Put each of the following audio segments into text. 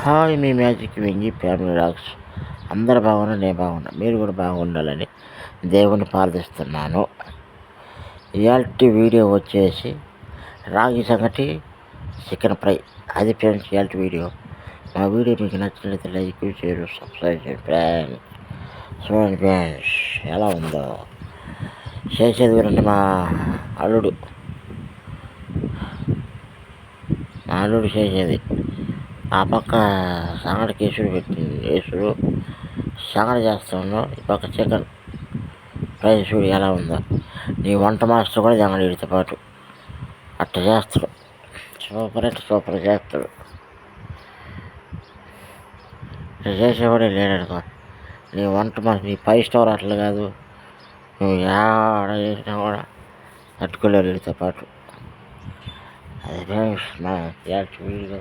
Hi మీ magic Vengi family racks. అందరు బాగున్నా, నేను బాగున్నా, మీరు కూడా బాగుండాలని దేవుని ప్రార్థిస్తున్నాను. ఇయాల్టి వీడియో వచ్చేసి రాగి సంగటి చికెన్ ఫ్రై. అది ఫ్రెండ్స్ ఇయాల్టి వీడియో. మా వీడియో మీకు నచ్చినట్లయితే లైక్ షేర్ సబ్స్క్రైబ్ చేయండి ఫ్రెండ్స్. చూడండి ఫ్రెండ్స్ ఎలా ఉందో చేసేది వినండి. మా అల్లుడు చేసేది ఆ పక్క సంగటి కేసుడు పెట్టింది, కేసుడు సంగటి చేస్తున్నాడు. ఈ పక్క చికెన్ ఫ్రై చూడు ఎలా ఉందో. నీ వంట మాస్టర్ కూడా సంగటి వీడితో పాటు అట్లా చేస్తాడు. సూపర్ అంటే సూపర్ చేస్తాడు. ఇట్లా చేసేవాడే లేడనుకో. నీ వంట మాస్టర్ నీ 5 స్టార్ అట్లా కాదు, నువ్వు ఆడ చేసినా కూడా తట్టుకోలేరు వీడితో పాటు. అదే మా వీడియో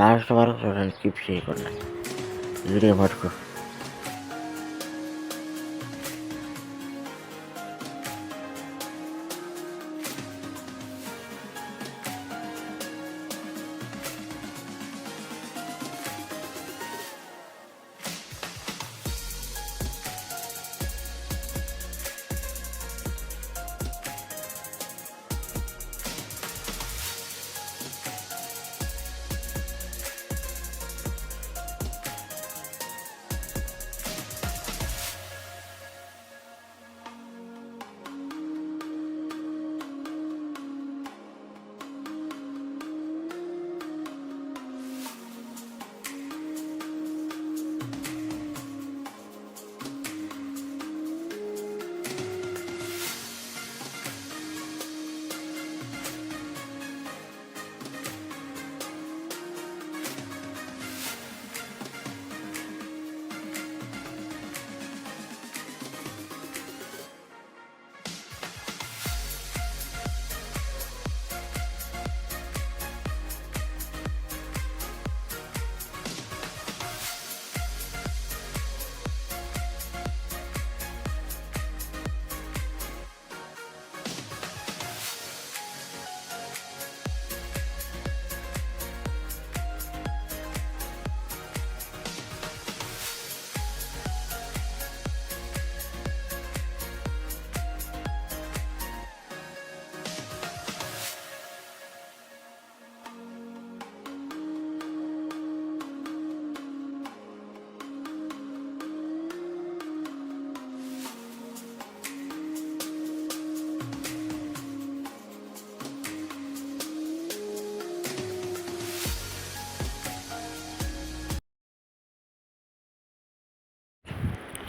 లాస్ట్ వరకు చూడండి, స్కిప్ చేయకుండా వీడియో మటుకు.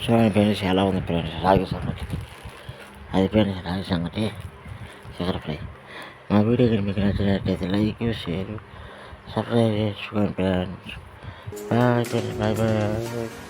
చూడండి ఫ్రెండ్స్ ఎలా ఉంది ఫ్రెండ్స్ రాగి సంగటి. అది ఫ్రెండ్స్ రాగి సంగటి చికెన్ ఫ్రై. మా వీడియో కానీ మీకు నచ్చినట్లయితే లైక్ షేర్ సబ్స్క్రైబ్ చేసుకోండి friends. Bye friends, bye bye.